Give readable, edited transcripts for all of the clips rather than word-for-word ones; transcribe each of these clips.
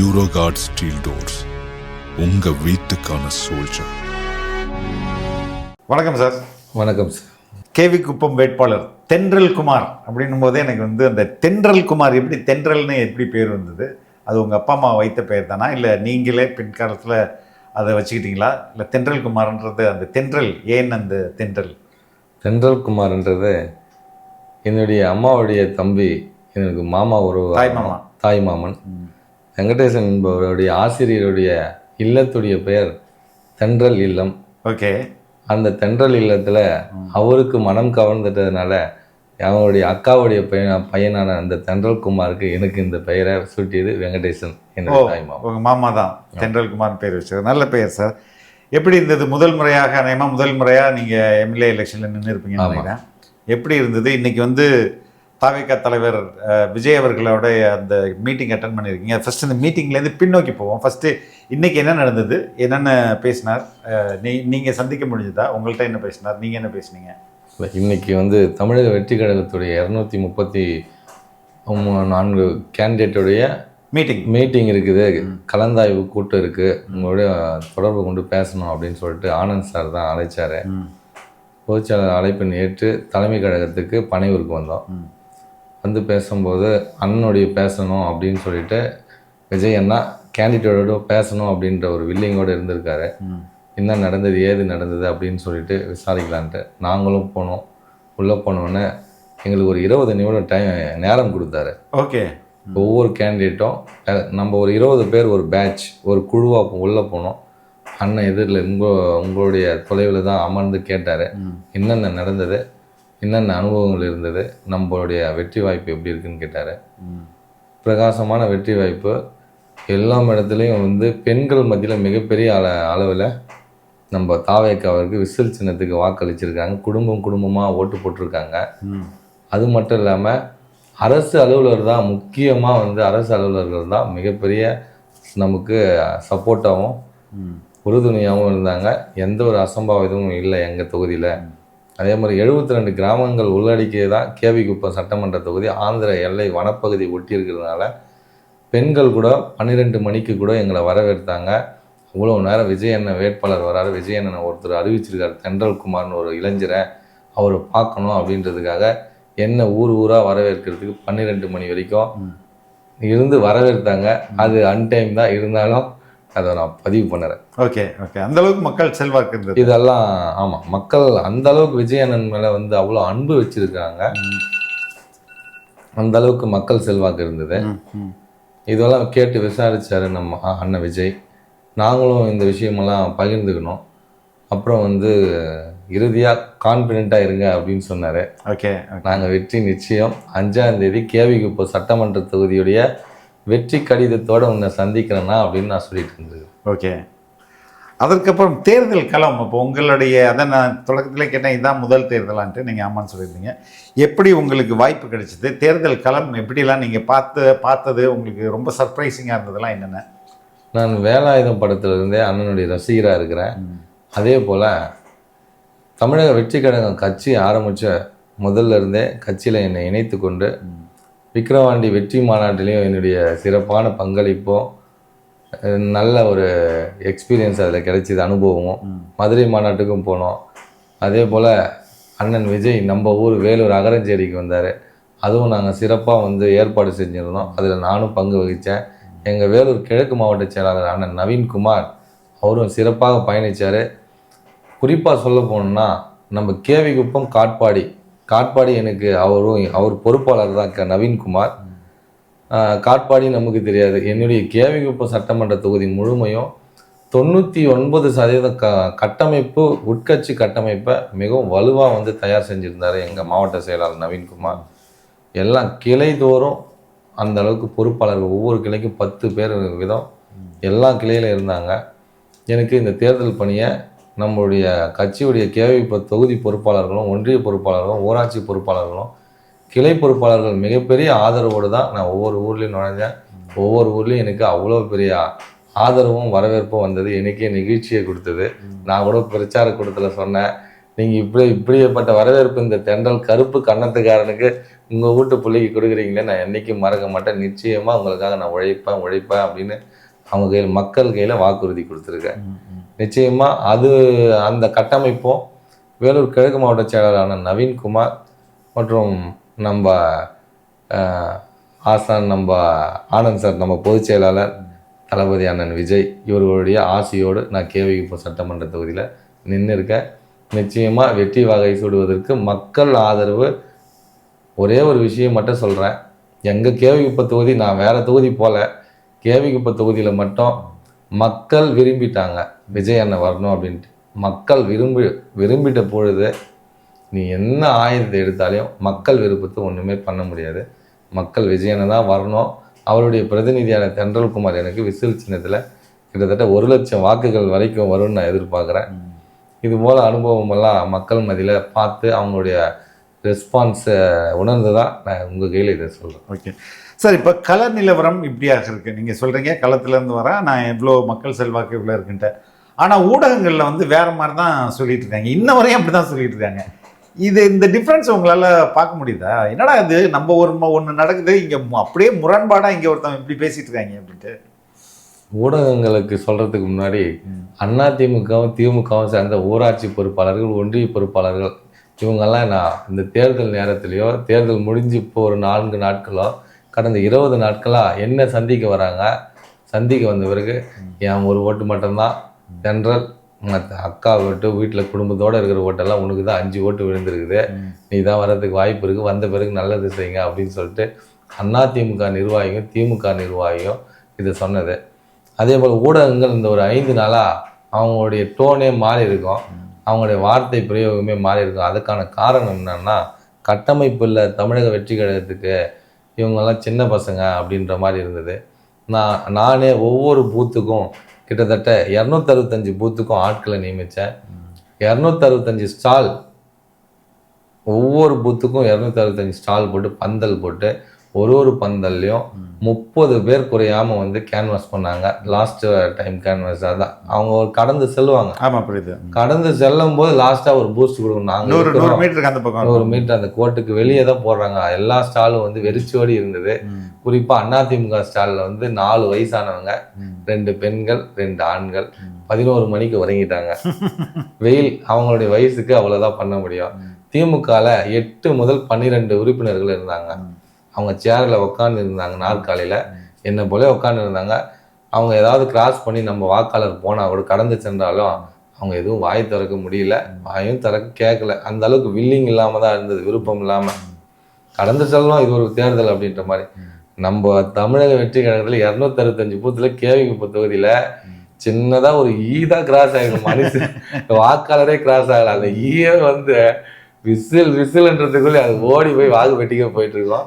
டியூரோகார்ட் steel doors, உங்க வீட்டுக்கான soldier. வணக்கம் sir. வணக்கம் சார். கேவி குப்பம் வேட்பாளர் தென்றல் குமார் அப்படின்னும் போதே எனக்கு அந்த தென்றல் குமார் எப்படி தென்றல்னு எப்படி பேர் வந்தது? அது உங்கள் அப்பா அம்மா வைத்த பேர் தானா, இல்லை நீங்களே பின்காலத்தில் அதை வச்சுக்கிட்டீங்களா? இல்லை தென்றல் குமார்ன்றது அந்த தென்றல் ஏன் அந்த தென்றல்? தென்றல் குமார்ன்றது என்னுடைய அம்மாவுடைய தம்பி, எனக்கு மாமா, ஒரு தாய் மாமன் வெங்கடேசன் என்பவருடைய ஆசிரியருடைய இல்லத்துடைய பெயர் தென்றல் இல்லம். ஓகே. அந்த தென்றல் இல்லத்தில் அவருக்கு மனம் கவர்ந்துட்டதுனால அவருடைய அக்காவுடைய பையனான அந்த தென்றல் குமாருக்கு எனக்கு இந்த பெயரை சூட்டியது வெங்கடேசன் என்னுடைய தாய் மாமா. உங்கள் மாமா தான் தென்றல் குமார் பேர் வச்சது. நல்ல பெயர் சார். எப்படி இருந்தது? முதல் முறையாக நீங்கள் எம்எல்ஏ எலெக்ஷனில் நின்று இருப்பீங்கன்னு நினைக்கிறேன். எப்படி இருந்தது? இன்னைக்கு தாவேகா தலைவர் விஜய் அவர்களோட அந்த மீட்டிங் அட்டன் பண்ணியிருக்கீங்க. ஃபஸ்ட்டு இந்த மீட்டிங்லேருந்து பின்னோக்கி போவோம். ஃபஸ்ட்டு இன்றைக்கி என்ன நடந்தது, என்னென்ன பேசினார், நீங்கள் சந்திக்க முடிஞ்சதா? உங்கள்கிட்ட என்ன பேசினார், நீங்கள் என்ன பேசுனீங்க? இன்றைக்கி தமிழக வெற்றி கழகத்துடைய 234 கேண்டிடேட்டுடைய மீட்டிங் இருக்குது, கலந்தாய்வு கூட்டம் இருக்குது, உங்களுடைய தொடர்பு கொண்டு பேசணும் அப்படின்னு சொல்லிட்டு ஆனந்த் சார் தான் அழைச்சார். பொதுச்செயலாளர் அழைப்பின் ஏற்று தலைமை கழகத்துக்கு பனையூருக்கு வந்தோம். பேசும்போது அண்ணனுடைய பேசணும் அப்படின்னு சொல்லிட்டு விஜய் அண்ணா கேண்டிடேட்டோட பேசணும் அப்படின்ற ஒரு வில்லிங்கோடு இருந்திருக்காரு. என்ன நடந்தது, ஏது நடந்தது அப்படின்னு சொல்லிட்டு விசாரிக்கலான்ட்டு நாங்களும் போனோம். உள்ளே போனோன்னே எங்களுக்கு ஒரு 20 நிமிடம் நேரம் கொடுத்தாரு. ஓகே. ஒவ்வொரு கேண்டிடேட்டும் நம்ம ஒரு 20 பேர் ஒரு பேட்ச், ஒரு குழுவாக உள்ளே போனோம். அண்ணன் எதிரில் உங்களுடைய தொலைவில் தான் அமர்ந்து கேட்டார், என்னென்ன நடந்தது, என்னென்ன அனுபவங்கள் இருந்தது, நம்மளுடைய வெற்றி வாய்ப்பு எப்படி இருக்குன்னு கேட்டார். பிரகாசமான வெற்றி வாய்ப்பு. எல்லா இடத்துலையும் பெண்கள் மத்தியில் மிகப்பெரிய அளவில் நம்ம தாவேக்காவிற்கு விசில் சின்னத்துக்கு வாக்களிச்சிருக்காங்க. குடும்பமாக ஓட்டு போட்டிருக்காங்க. அது மட்டும் இல்லாமல் அரசு அலுவலர் தான் முக்கியமாக அரசு அலுவலர்கள் தான் மிகப்பெரிய நமக்கு சப்போர்ட்டாகவும் உறுதுணையாகவும் இருந்தாங்க. எந்த ஒரு அசம்பாவிதமும் இல்லை எங்கள் தொகுதியில். அதே மாதிரி 72 கிராமங்கள் உள்ளடக்கிய தான் கேவி குப்பம் சட்டமன்ற தொகுதி. ஆந்திர எல்லை வனப்பகுதி ஒட்டி இருக்கிறதுனால பெண்கள் கூட 12 மணிக்கு கூட எங்களை வரவேற்றாங்க. அவ்வளோ நேரம் விஜய் அண்ணன் வேட்பாளர் வராரு, விஜய் அண்ணன் ஒருத்தர் அறிவிச்சிருக்காரு, தென்றல் குமார்னு ஒரு இளைஞரை, அவரை பார்க்கணும் அப்படின்றதுக்காக என்ன ஊராக வரவேற்கிறதுக்கு 12 மணி வரைக்கும் இருந்து வரவேற்றாங்க. அது அன்டைம் தான் இருந்தாலும் அதை நான் பதிவு பண்ணுறேன். Okay okay. அந்தளவுக்கு மக்கள் செல்வாக்கு இருந்தது இதெல்லாம். ஆமாம், மக்கள் அந்தளவுக்கு விஜய் அண்ணன் மேலே அவ்வளோ அன்பு வச்சுருக்காங்க. அந்தளவுக்கு மக்கள் செல்வாக்கு இருந்தது. இதெல்லாம் கேட்டு விசாரித்தார் நம்ம அண்ணன் விஜய். நாங்களும் இந்த விஷயமெல்லாம் பகிர்ந்துக்கணும். அப்புறம் இறுதியாக கான்ஃபிடென்ட்டாக இருங்க அப்படின்னு சொன்னார். ஓகே. நாங்கள் வெற்றி நிச்சயம் 5ஆம் தேதி கேவி குப்பம் சட்டமன்ற தொகுதியுடைய வெற்றி கடிதத்தோடு உன்னை சந்திக்கிறேன்னா அப்படின்னு நான் சொல்லிட்டு இருந்தது. ஓகே. அதற்கப்புறம் தேர்தல் களம். இப்போ உங்களுடைய அதை நான் தொடக்கத்திலே கேட்டேன், இதுதான் முதல் தேர்தலான்ட்டு நீங்கள் ஆமான்னு சொல்லியிருந்தீங்க. எப்படி உங்களுக்கு வாய்ப்பு கிடைச்சிது? தேர்தல் களம் எப்படிலாம் நீங்கள் பார்த்தது உங்களுக்கு ரொம்ப சர்ப்ரைசிங்காக இருந்ததெல்லாம் என்னென்ன? நான் வேலாயுதம் படத்திலிருந்தே அண்ணனுடைய ரசிகராக இருக்கிறேன். அதே போல் தமிழக வெற்றி கழகம் கட்சி ஆரம்பித்த முதல்ல இருந்தே கட்சியில் என்னை இணைத்து கொண்டு விக்கிரவாண்டி வெற்றி மாநாட்டிலையும் என்னுடைய சிறப்பான பங்களிப்பும் நல்ல ஒரு எக்ஸ்பீரியன்ஸ் அதில் கிடைச்சிது, அனுபவமும். மதுரை மாநாட்டுக்கும் போனோம். அதே போல் அண்ணன் விஜய் நம்ம ஊர் வேலூர் அகரஞ்சேரிக்கு வந்தார். அதுவும் நாங்கள் சிறப்பாக ஏற்பாடு செஞ்சுருந்தோம். அதில் நானும் பங்கு வகித்தேன். எங்கள் வேலூர் கிழக்கு மாவட்ட செயலாளர் அண்ணன் நவீன்குமார் அவரும் சிறப்பாக பயணித்தார். குறிப்பாக சொல்ல போனோம்னா நம்ம கேவி குப்பம் காட்பாடி எனக்கு அவர் பொறுப்பாளர் தான் நவீன்குமார். காட்பாடி நமக்கு தெரியாது. என்னுடைய கேவி குப்பம் சட்டமன்ற தொகுதி முழுமையும் 99% கட்டமைப்பு, உட்கட்சி கட்டமைப்பை மிகவும் வலுவாக தயார் செஞ்சுருந்தார் எங்கள் மாவட்ட செயலாளர் நவீன்குமார். எல்லாம் கிளை தோறும் அந்த அளவுக்கு பொறுப்பாளர்கள், ஒவ்வொரு கிளைக்கும் 10 பேர் விதம் எல்லா கிளையிலும் இருந்தாங்க. எனக்கு இந்த தேர்தல் பணியை நம்மளுடைய கட்சியுடைய கேவி தொகுதி பொறுப்பாளர்களும், ஒன்றிய பொறுப்பாளர்களும், ஊராட்சி பொறுப்பாளர்களும், கிளை பொறுப்பாளர்கள் மிகப்பெரிய ஆதரவோடு தான் நான் ஒவ்வொரு ஊர்லேயும் நுழைஞ்சேன். ஒவ்வொரு ஊர்லேயும் எனக்கு அவ்வளோ பெரிய ஆதரவும் வரவேற்பும் வந்தது. எனக்கே நிகழ்ச்சியை கொடுத்தது. நான் கூட பிரச்சார கூட்டத்தில் சொன்னேன், நீங்கள் இப்படிப்பட்ட வரவேற்பு இந்த தென்றல் கருப்பு கன்னத்துக்காரனுக்கு உங்கள் வீட்டு பிள்ளைக்கு கொடுக்குறீங்களே, நான் என்றைக்கும் மறக்க மாட்டேன், நிச்சயமாக உங்களுக்காக நான் உழைப்பேன் அப்படின்னு அவங்க கையில் மக்கள் கையில் வாக்குறுதி கொடுத்துருக்கேன். நிச்சயமாக அந்த கட்டமைப்பும் வேலூர் கிழக்கு மாவட்ட செயலாளரான நவீன்குமார் மற்றும் நம்ம ஆசான் நம்ம ஆனந்த் சார், நம்ம பொதுச் செயலாளர் தளபதி அண்ணன் விஜய், இவர்களுடைய ஆசையோடு நான் கேவிக்குப்பம் சட்டமன்ற தொகுதியில் நின்று இருக்கேன். நிச்சயமாக வெற்றி வாகை சூடுவதற்கு மக்கள் ஆதரவு. ஒரே ஒரு விஷயம் மட்டும் சொல்கிறேன், எங்கள் கேவிக்குப்பம் தொகுதி, நான் வேறு தொகுதி போல, கேவிக்குப்பம் தொகுதியில் மட்டும் மக்கள் விரும்பிட்டாங்க விஜய் அண்ணன் வரணும் அப்படின்ட்டு. மக்கள் விரும்பிட்ட பொழுது நீ என்ன ஆயுதத்தை எடுத்தாலையும் மக்கள் விருப்பத்தை ஒன்றுமே பண்ண முடியாது. மக்கள் விஜய் அண்ணன் தான் வரணும். அவருடைய பிரதிநிதியான தென்றல்குமார் எனக்கு விசில் சின்னத்தில் கிட்டத்தட்ட 1,00,000 வாக்குகள் வரைக்கும் வரும்னு நான் எதிர்பார்க்குறேன். இது போல் அனுபவமெல்லாம் மக்கள் மத்தியில் பார்த்து அவங்களுடைய ரெஸ்பான்ஸை உணர்ந்து தான் நான் உங்கள் கையில் இதை சொல்கிறேன். ஓகே சார், இப்போ கள நிலவரம் இப்படியாக இருக்குது. நீங்கள் சொல்கிறீங்க களத்துலேருந்து வரேன், நான் எவ்வளோ மக்கள் செல்வாக்கு இவ்வளோ இருக்குன்ட்டு. ஆனால் ஊடகங்களில் வந்து வேறு மாதிரி தான் சொல்லிட்டு இருக்காங்க, இன்ன வரையும் அப்படி தான் சொல்லிட்டு இருக்காங்க. இந்த டிஃப்ரென்ஸ் உங்களால் பார்க்க முடியுதா? என்னடா இது, நம்ம ஒன்று நடக்குது இங்கே அப்படியே முரண்பாடாக இங்கே ஒருத்தவங்க இப்படி பேசிட்டு இருக்காங்க அப்படின்ட்டு. ஊடகங்களுக்கு சொல்கிறதுக்கு முன்னாடி அதிமுகவும் திமுகவும் சேர்ந்த ஊராட்சி பொறுப்பாளர்கள், ஒன்றிய பொறுப்பாளர்கள், இவங்கெல்லாம் நான் இந்த தேர்தல் நேரத்துலையோ தேர்தல் முடிஞ்சு இப்போ ஒரு 4 நாட்களோ கடந்த 20 நாட்களாக என்ன சந்திக்க வராங்க. சந்திக்க வந்த பிறகு என் ஒரு ஓட்டு மட்டும்தான் தென்றல், மற்ற அக்கா ஓட்டு, வீட்டில் குடும்பத்தோடு இருக்கிற ஓட்டெல்லாம் உனக்கு தான் 5 ஓட்டு விழுந்திருக்குது, நீ தான் வர்றதுக்கு வாய்ப்பு இருக்குது, வந்த பிறகு நல்லது செய்யுங்க அப்படின்னு சொல்லிட்டு அதிமுக நிர்வாகியும் திமுக நிர்வாகியும் இதை சொன்னது. அதே போல் ஊடகங்கள் இந்த ஒரு 5 நாளாக அவங்களுடைய டோனே மாறி இருக்கும், அவங்களுடைய வார்த்தை பிரயோகமே மாறி இருக்கும். அதுக்கான காரணம் என்னன்னா, கட்டமைப்பு இல்லை தமிழக வெற்றி கழகத்துக்கு, இவங்கெல்லாம் சின்ன பசங்க அப்படின்ற மாதிரி இருந்தது. நானே ஒவ்வொரு பூத்துக்கும் கிட்டத்தட்ட 265 பூத்துக்கும் ஆட்களை நியமித்தேன். 265 ஸ்டால், ஒவ்வொரு பூத்துக்கும் 265 ஸ்டால் போட்டு பந்தல் போட்டு ஒரு பந்தல்லையும் 30 பேர் குறையாமல் வந்து கேன்வாஸ் பண்ணாங்க. லாஸ்ட் டைம் கேன்வாஸ் அதான் அவங்க கடந்து செல்வாங்க. ஆமாம், புரியுது. கடந்து செல்லும் போது லாஸ்ட்டாக ஒரு பூஸ்ட் கொடுக்கணும். நாங்கள் 100 மீட்டருக்கு அந்த பக்கம் 100 மீட்டர் அந்த கோட்டுக்கு வெளியே தான் போடுறாங்க. எல்லா ஸ்டாலும் வந்து வெறிச்சோடி இருந்தது. குறிப்பாக அதிமுக ஸ்டாலில் வந்து 4 வயசானவங்க, 2 பெண்கள் 2 ஆண்கள் 11 மணிக்கு உறங்கிட்டாங்க. வெயில், அவங்களுடைய வயசுக்கு அவ்வளோதான் பண்ண முடியும். திமுகவில் 8 முதல் 12 உறுப்பினர்கள் இருந்தாங்க. அவங்க சேரில் உட்காந்து இருந்தாங்க, நாற்காலியில் என்னை போல உட்காந்து இருந்தாங்க. அவங்க ஏதாவது கிராஸ் பண்ணி நம்ம வாக்காளர் போனால் கூட கடந்து சென்றாலும் அவங்க எதுவும் வாய் திறக்க முடியல, வாயும் திறக்க கேட்கல. அந்த அளவுக்கு வில்லிங் இல்லாமல் தான் இருந்தது, விருப்பம் இல்லாமல். கடந்து செல்லணும், இது ஒரு தேர்தல் அப்படின்ற மாதிரி. நம்ம தமிழக வெற்றி கழகத்தில் 265 பூத்தில் கேவிக்குப்பம் தொகுதியில் சின்னதாக ஒரு ஈதான் கிராஸ் ஆகிடும். மனுஷன் வாக்காளரே கிராஸ் ஆகலை. அந்த ஈயை வந்து விசில்ன்றதுக்குள்ளே அது ஓடி போய் வாக்கு வெட்டிக்க போயிட்டு இருக்கோம்.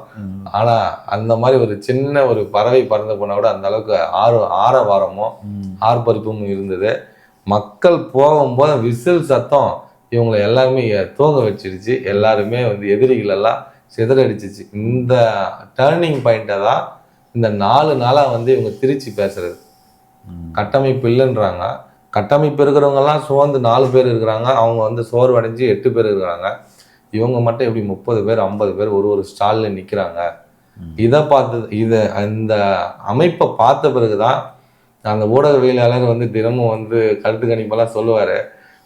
ஆனால் அந்த மாதிரி ஒரு சின்ன ஒரு பறவை பறந்து போனால் கூட அந்த அளவுக்கு ஆரவாரமும் ஆர்ப்பரிப்பும் இருந்தது. மக்கள் போகும்போது விசில் சத்தம் இவங்களை எல்லாருமே தூங்க வச்சிருச்சு. எல்லாருமே வந்து எதிரிகள் எல்லாம் சிதறடிச்சிச்சு. இந்த டேர்னிங் பாயிண்ட்டை தான் இந்த 4 நாளாக வந்து இவங்க திருச்சி பேசுறது. கட்டமைப்பு இல்லைன்றாங்க. கட்டமைப்பு இருக்கிறவங்கெல்லாம் சோர்ந்து 4 பேர் இருக்கிறாங்க, அவங்க வந்து சோர்வடைஞ்சு 8 பேர் இருக்கிறாங்க. இவங்க மட்டும் எப்படி 30 பேர் 50 பேர் ஒரு ஸ்டாலில் நிற்கிறாங்க. இந்த அமைப்பை பார்த்த பிறகுதான் அந்த ஊடகவியலாளர் வந்து தினமும் வந்து கருத்து கணிப்பெல்லாம் சொல்லுவார்.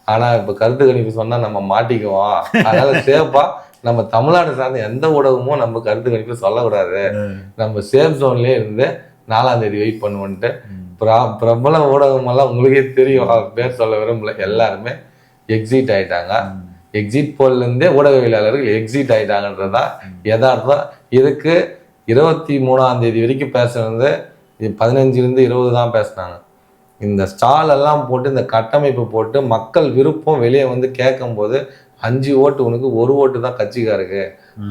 ஆனால் இப்போ கருத்து கணிப்பு சொன்னால் நம்ம மாட்டிக்குவோம், அதனால சேஃபாக நம்ம தமிழ்நாடு சார்ந்த எந்த ஊடகமும் நம்ம கருத்து கணிப்பு சொல்லக்கூடாது, நம்ம சேஃப் ஜோன்லேயே இருந்து 4ஆம் தேதி வெயிட் பண்ணுவோன்ட்டு பிரபல ஊடகமெல்லாம் உங்களுக்கே தெரியும், பேர் சொல்ல விரும்பல, எல்லாருமே எக்ஸிட் ஆயிட்டாங்க. எக்ஸிட் போல்லேருந்தே ஊடகவியலாளர்கள் எக்ஸிட் ஆயிட்டாங்கன்றதான் யதார்த்தம். இதுக்கு 23ஆம் தேதி வரைக்கும் பேசுறது 15லேருந்து 20 தான் பேசினாங்க. இந்த ஸ்டால் எல்லாம் போட்டு இந்த கட்டமைப்பு போட்டு மக்கள் விருப்பம் வெளியே வந்து கேட்கும்போது 5 ஓட்டு உனக்கு 1 ஓட்டு தான் கட்சிக்காருக்கு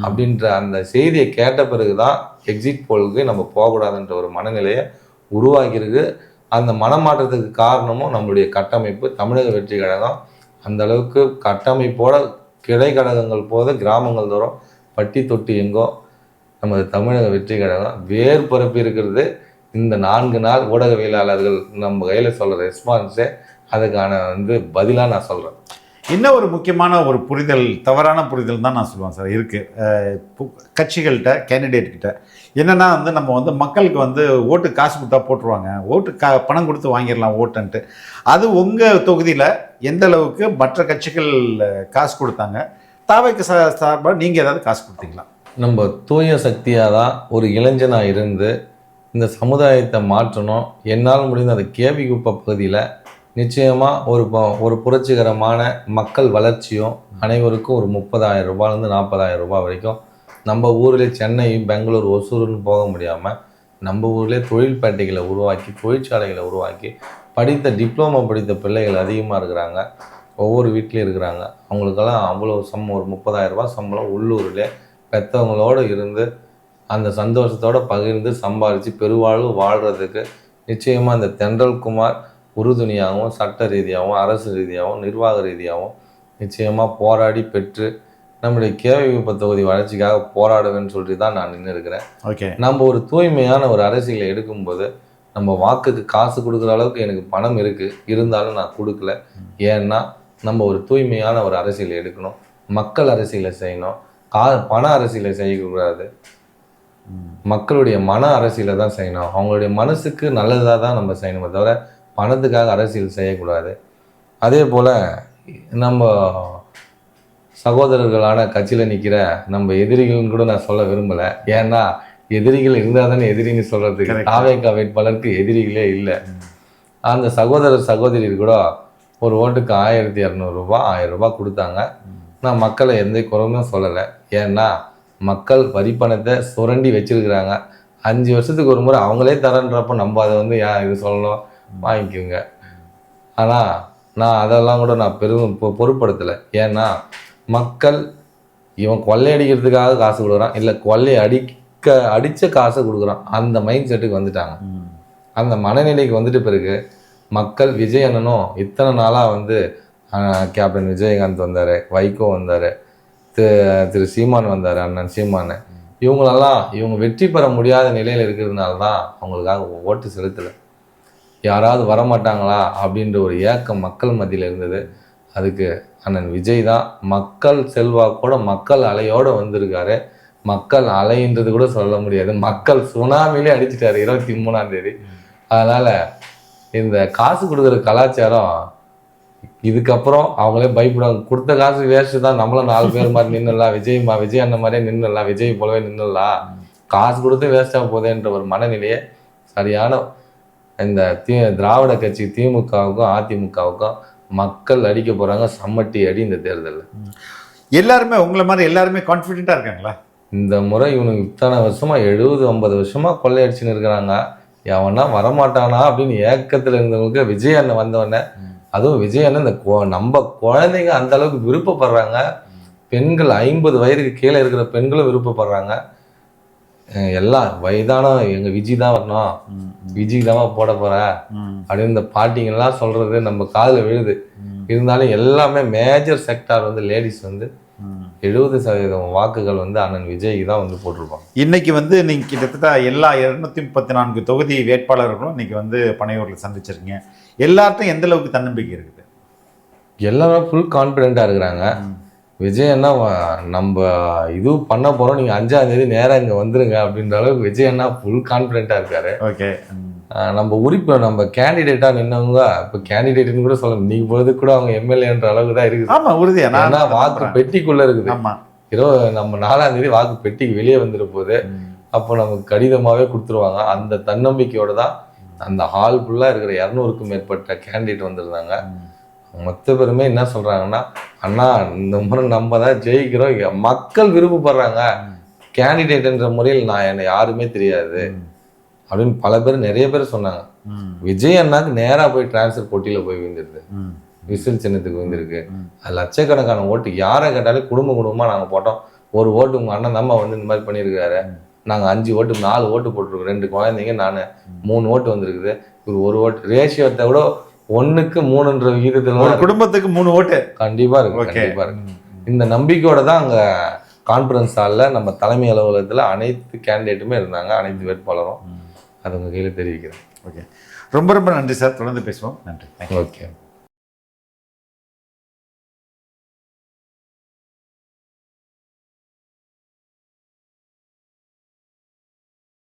அப்படின்ற அந்த செய்தியை கேட்ட பிறகுதான் எக்ஸிட் போலுக்கு நம்ம போகக்கூடாதுன்ற ஒரு மனநிலையை உருவாக்கியிருக்கு. அந்த மனமாற்றத்துக்கு காரணமும் நம்மளுடைய கட்டமைப்பு. தமிழக வெற்றி கழகம் அந்த அளவுக்கு கட்டமைப்போட கிளை கழகங்கள் போது கிராமங்கள் தோறும் பட்டி தொட்டி எங்கோ நமது தமிழக வெற்றி கழகம் வேர் பரப்பி இருக்கிறது. இந்த 4 நாள் ஊடகவியலாளர்கள் நம்ம கையில் சொல்கிற ரெஸ்பான்ஸே அதுக்கான வந்து பதிலாக நான் சொல்கிறேன். இன்னும் ஒரு முக்கியமான ஒரு புரிதல், தவறான புரிதல் தான் நான் சொல்லுவேன் சார் இருக்குது கட்சிகள்கிட்ட, கேண்டிடேட் கிட்ட. என்னென்னா வந்து நம்ம வந்து மக்களுக்கு வந்து ஓட்டு காசு கொடுத்தா போட்டுருவாங்க, ஓட்டு பணம் கொடுத்து வாங்கிடலாம் ஓட்டுன்ட்டு. அது உங்கள் தொகுதியில் எந்த அளவுக்கு மற்ற கட்சிகள் காசு கொடுத்தாங்க, தாவைக்கு சார்பாக நீங்கள் ஏதாவது காசு கொடுத்தீங்களா? நம்ம தூய சக்தியாக தான் ஒரு இளைஞனாக இருந்து இந்த சமுதாயத்தை மாற்றணும். என்னால் முடிந்த அந்த கேவிகுப்ப பகுதியில் நிச்சயமாக ஒரு புரட்சிகரமான மக்கள் வளர்ச்சியும், அனைவருக்கும் ஒரு 30,000 ரூபாயிலேருந்து 40,000 ரூபாய் வரைக்கும் நம்ம ஊரில் சென்னை, பெங்களூர், ஒசூருன்னு போக முடியாமல் நம்ம ஊர்லேயே தொழில்பேட்டைகளை உருவாக்கி, தொழிற்சாலைகளை உருவாக்கி, படித்த டிப்ளமோ படித்த பிள்ளைகள் அதிகமாக இருக்கிறாங்க. ஒவ்வொரு வீட்லேயும் இருக்கிறாங்க. அவங்களுக்கெல்லாம் அவ்வளோ ஒரு 30,000 ரூபாய் சம்பளம் உள்ளூரில் பெற்றவங்களோடு இருந்து அந்த சந்தோஷத்தோடு பகிர்ந்து சம்பாதிச்சு பெருவாழ்வு வாழ்கிறதுக்கு நிச்சயமாக இந்த தென்றல்குமார் உறுதுணையாகவும், சட்ட ரீதியாகவும், அரசு ரீதியாகவும், நிர்வாக ரீதியாகவும் நிச்சயமாக போராடி பெற்று நம்முடைய கேவிகுப்ப தொகுதி வளர்ச்சிக்காக போராடுவேன்னு சொல்லிட்டு தான் நான் நின்று இருக்கிறேன். ஓகே, நம்ம ஒரு தூய்மையான ஒரு அரசியலை எடுக்கும்போது நம்ம வாக்குக்கு காசு கொடுக்குற அளவுக்கு எனக்கு பணம் இருக்குது, இருந்தாலும் நான் கொடுக்கல. ஏன்னா நம்ம ஒரு தூய்மையான ஒரு அரசியலை எடுக்கணும், மக்கள் அரசியலை செய்யணும், பண அரசியலை செய்யக்கூடாது, மக்களுடைய மன அரசியலை தான் செய்யணும். அவங்களுடைய மனசுக்கு நல்லதாக தான் நம்ம செய்யணுமே தவிர பணத்துக்காக அரசியல் செய்யக்கூடாது. அதே போல் நம்ம சகோதரர்களான கட்சியில் நிற்கிற நம்ம எதிரிகள்னு கூட நான் சொல்ல விரும்பலை. ஏன்னா எதிரிகள் இருந்தால் தானே எதிரின்னு சொல்கிறதுக்கு தாவேகா வேட்பாளருக்கு எதிரிகளே இல்லை. அந்த சகோதரி கூட ஒரு ஓட்டுக்கு 1,200 ரூபா 1000 ரூபாய் கொடுத்தாங்க. நான் மக்களை எந்த குறையும் சொல்லலை. ஏன்னா மக்கள் வரி பணத்தை சுரண்டி வச்சிருக்கிறாங்க. 5 வருஷத்துக்கு ஒரு முறை அவங்களே தரன்றப்போ நம்ம அதை வந்து இது சொல்லணும், வாங்கிக்கோங்க. ஆனால் நான் அதெல்லாம் கூட நான் பொருட்படுத்தலை. ஏன்னா மக்கள் இவன் கொள்ளையடிக்கிறதுக்காக காசு கொடுக்குறான், இல்லை அடித்த காசை கொடுக்குறான், அந்த மைண்ட் செட்டுக்கு வந்துட்டாங்க. அந்த மனநிலைக்கு வந்துட்டு பிறகு மக்கள் விஜய் அண்ணனும் இத்தனை நாளாக வந்து கேப்டன் விஜயகாந்த் வந்தார், வைகோ வந்தார், திரு சீமான் வந்தார், அண்ணன் சீமான், இவங்க வெற்றி பெற முடியாத நிலையில் இருக்கிறதுனால தான் அவங்களுக்காக ஓட்டு செலுத்தலை. யாராவது வரமாட்டாங்களா அப்படின்ற ஒரு ஏக்கம் மக்கள் மத்தியில் இருந்தது. அதுக்கு அண்ணன் விஜய் தான் மக்கள் செல்வாக்கோட மக்கள் அலையோடு வந்திருக்காரு. மக்கள் அலைன்றது கூட சொல்ல முடியாது, மக்கள் சுனாமிலே அடிச்சிட்டாரு 23ஆம் தேதி. அதனால் இந்த காசு கொடுக்குற கலாச்சாரம் இதுக்கப்புறம் அவங்களே பயப்படுவாங்க. கொடுத்த காசு வேஸ்ட்டு தான், நம்மளும் 4 பேர் மாதிரி நின்றுடலாம், விஜய் அண்ணன் மாதிரியே நின்றுடலாம், விஜய் போலவே நின்றுடலாம், காசு கொடுத்து வேஸ்ட்டாக போதேன்ற ஒரு மனநிலையை சரியான இந்த திராவிட கட்சி திமுகவுக்கும் அதிமுகவுக்கும் மக்கள் அடிக்க போகிறாங்க. சம்மட்டி அடி இந்த தேர்தலில். எல்லாருமே உங்களை மாதிரி எல்லாருமே கான்ஃபிடென்ட்டாக இருக்காங்களா? இந்த முறை இவனுக்கு இத்தனை வருஷமாக 70-50 வருஷமாக கொள்ளையடிச்சுன்னு இருக்கிறாங்க, எவனா வரமாட்டானா அப்படின்னு ஏக்கத்தில் இருந்தவங்களுக்கு விஜய் அண்ணன் வந்தவொடனே, அதுவும் விஜய் அண்ணன் இந்த நம்ம குழந்தைங்க அந்த அளவுக்கு விருப்பப்படுறாங்க. பெண்கள் 50 வயதுக்கு கீழே இருக்கிற பெண்களும் விருப்பப்படுறாங்க. எல்லாம் வயதான எங்கள் விஜய் தான் வரணும், விஜய் தான் போட போகிற அப்படின்னு இந்த பாட்டிங்கெல்லாம் சொல்கிறது நம்ம காதில் விழுது. இருந்தாலும் எல்லாமே மேஜர் செக்டார் வந்து லேடிஸ் வந்து 70% வாக்குகள் வந்து அண்ணன் விஜய்க்கு தான் வந்து போட்டிருப்பாங்க. இன்னைக்கு வந்து நீங்கள் கிட்டத்தட்ட எல்லா 234 தொகுதி வேட்பாளர்களும் இன்னைக்கு வந்து பனையூரில் சந்திச்சிருக்கீங்க. எல்லார்ட்டும் எந்த அளவுக்கு தன்னம்பிக்கை இருக்குது? எல்லாமே ஃபுல் கான்ஃபிடென்ட்டாக இருக்கிறாங்க. விஜய் அண்ணா நம்ம இது பண்ண போகிறோம், நீங்கள் 5ஆம் தேதி நேராக இங்கே வந்துருங்க அப்படின்ற அளவுக்கு விஜய் அண்ணா ஃபுல் கான்ஃபிடென்ட்டாக இருக்காரு. ஓகே, நம்ம கேண்டிடேட்டாக நின்னவங்க இப்போ கேண்டிடேட்னு கூட சொல்லணும், நீங்கள் பொழுது கூட அவங்க எம்எல்ஏன்ற அளவுக்கு தான் இருக்குது. ஆமாம், உறுதியாக. ஏன்னா வாக்கு பெட்டிக்குள்ளே இருக்குது. ஆமாம், நம்ம 4ஆம் தேதி வாக்கு பெட்டிக்கு வெளியே வந்துட போகுது. அப்போ நமக்கு கடிதமாகவே கொடுத்துருவாங்க. அந்த தன்னம்பிக்கையோடு தான் அந்த ஹால் ஃபுல்லாக இருக்கிற 200க்கும் மேற்பட்ட கேண்டிடேட் வந்திருந்தாங்க. மொத்த பேருமே என்ன சொல்கிறாங்கன்னா, அண்ணா இந்த முறை நம்ம தான் ஜெயிக்கிறோம், மக்கள் விருப்பப்படுறாங்க, கேண்டிடேட்ன்ற முறையில் என்னை யாருமே தெரியாது அப்படின்னு பல பேர் நிறைய பேர் சொன்னாங்க. விஜய் அண்ணாக்கு நேராக போய் டிரான்ஸ்ஃபர் போட்டியில் போய் விழுந்துருது, விசில் சின்னத்துக்கு விழுந்திருக்கு. அது லட்சக்கணக்கான ஓட்டு. யாரை கேட்டாலும் குடும்பமாக நாங்கள் போட்டோம், ஒரு ஓட்டு உங்கள் அண்ணன் நம்ம வந்து இந்த மாதிரி பண்ணியிருக்காரு, நாங்கள் 5 ஓட்டு 4 ஓட்டு போட்டிருக்கோம், 2 குழந்தைங்க, நான் 3 ஓட்டு வந்திருக்குது, ஒரு 1 ஓட்டு ரேஷியோத்தை கூட 1க்கு 3ன்ற விகிதத்தில் ஒரு குடும்பத்துக்கு 3 ஓட்டு கண்டிப்பாக இருக்கு. கண்டிப்பாக இருக்கு. இந்த நம்பிக்கையோட தான் அங்கே கான்ஃபரன்ஸ் ஹாலில் நம்ம தலைமை அலுவலகத்தில் அனைத்து கேண்டிடேட்டுமே இருந்தாங்க, அனைத்து வேட்பாளரும். அது உங்கள் கையில் தெரிவிக்கிறேன். ஓகே, ரொம்ப ரொம்ப நன்றி சார். தொடர்ந்து பேசுவோம். நன்றி. ஓகே.